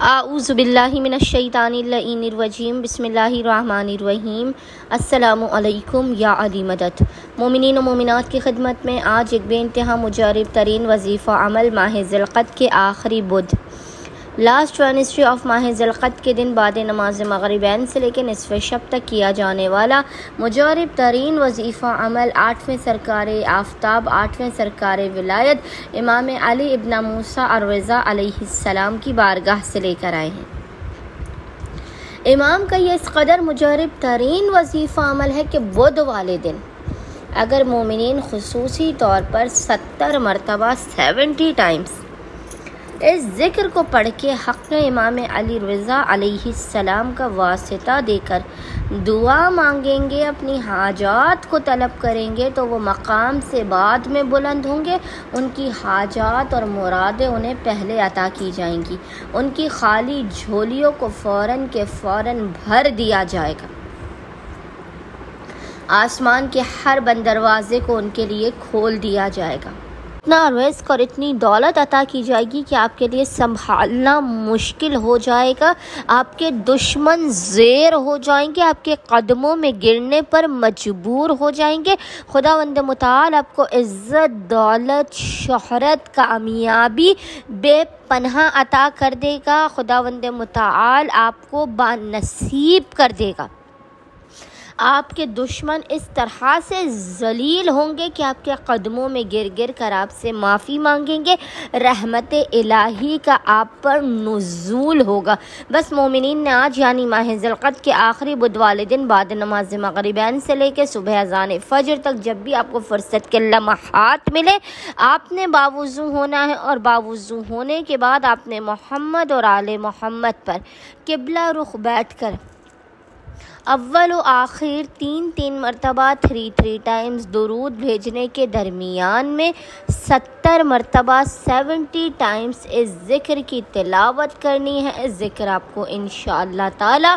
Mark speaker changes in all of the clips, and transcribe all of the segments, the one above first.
Speaker 1: اعوذ باللہ من الشیطان الرجیم بسم اللہ الرحمن الرحیم۔ السلام علیکم یا علی مدد۔ مومنین و مومنات کی خدمت میں آج ایک بے انتہا مجرب ترین وظیفہ عمل ماہ ذی القعدہ کے آخری بدھ لاسٹ وینسڈے آف ماہ ذی القعدہ کے دن بعد نماز مغربین سے لے کے نصف شب تک کیا جانے والا مجرب ترین وظیفہ عمل 8ویں سرکار آفتاب 8ویں سرکار ولایت امام علی ابن موسیٰ الرضا علیہ السلام کی بارگاہ سے لے کر آئے ہیں۔ امام کا یہ اس قدر مجرب ترین وظیفہ عمل ہے کہ بدھ والے دن اگر مومنین خصوصی طور پر 70 مرتبہ 70 ٹائمز اس ذکر کو پڑھ کے حق امام علی رضا علیہ السلام کا واسطہ دے کر دعا مانگیں گے، اپنی حاجات کو طلب کریں گے تو وہ مقام سے بعد میں بلند ہوں گے۔ ان کی حاجات اور مرادیں انہیں پہلے عطا کی جائیں گی، ان کی خالی جھولیوں کو فوراً کے فوراً بھر دیا جائے گا، آسمان کے ہر بند دروازے کو ان کے لیے کھول دیا جائے گا، اتنا رزق اور اتنی دولت عطا کی جائے گی کہ آپ کے لیے سنبھالنا مشکل ہو جائے گا، آپ کے دشمن زیر ہو جائیں گے، آپ کے قدموں میں گرنے پر مجبور ہو جائیں گے۔ خداوند متعال آپ کو عزت، دولت، شہرت، کامیابی بے پناہ عطا کر دے گا۔ خداوند متعال آپ کو بانصیب کر دے گا۔ آپ کے دشمن اس طرح سے ذلیل ہوں گے کہ آپ کے قدموں میں گر گر کر آپ سے معافی مانگیں گے۔ رحمت الہی کا آپ پر نزول ہوگا۔ بس مومنین نے آج یعنی ماہ ذی القعدہ کے آخری بدھ والے دن بعد نماز مغربین سے لے کے صبح اذان فجر تک جب بھی آپ کو فرصت کے لمحات ملے آپ نے باوضو ہونا ہے، اور باوضو ہونے کے بعد آپ نے محمد اور آل محمد پر قبلہ رخ بیٹھ کر اول و آخر 3 مرتبہ 3 ٹائمز درود بھیجنے کے درمیان میں 70 مرتبہ 70 ٹائمز اس ذکر کی تلاوت کرنی ہے۔ اس ذکر آپ کو انشاءاللہ تعالی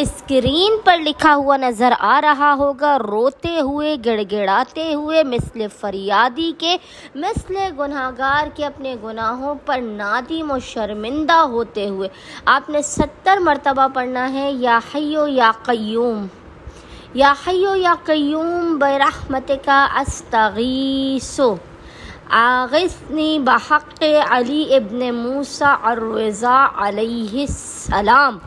Speaker 1: اسکرین پر لکھا ہوا نظر آ رہا ہوگا، روتے ہوئے، گڑ گڑاتے ہوئے، مثل فریادی کے، مثل گناہگار کے اپنے گناہوں پر نادم و شرمندہ ہوتے ہوئے آپ نے 70 مرتبہ پڑھنا ہے۔ یا حیو یا قیوم، یا حیو یا قیوم برحمتک استغیث اغثنی بحق علی ابن موسیٰ الرضا علیہ السلام۔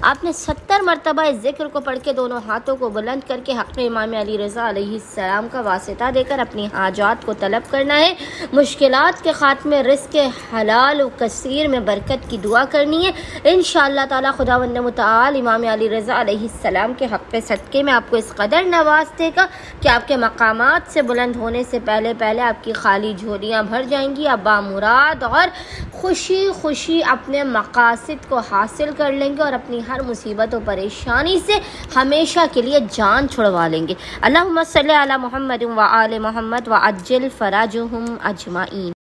Speaker 1: آپ نے 70 مرتبہ اس ذکر کو پڑھ کے دونوں ہاتھوں کو بلند کر کے حق امام علی رضا علیہ السلام کا واسطہ دے کر اپنی حاجات کو طلب کرنا ہے، مشکلات کے خاتمے، رزق حلال و کثیر میں برکت کی دعا کرنی ہے۔ انشاءاللہ تعالی خداوند متعال امام علی رضا علیہ السلام کے حق صدقے میں آپ کو اس قدر نواز دے گا کہ آپ کے مقامات سے بلند ہونے سے پہلے آپ کی خالی جھولیاں بھر جائیں گی، آپ بامراد اور خوشی خوشی اپنے مقاصد کو حاصل کر لیں گے اور اپنی ہر مصیبت و پریشانی سے ہمیشہ کے لیے جان چھڑوا لیں گے۔ اللہم صلی علی محمد و آل محمد وعجل فرجہم اجمعین۔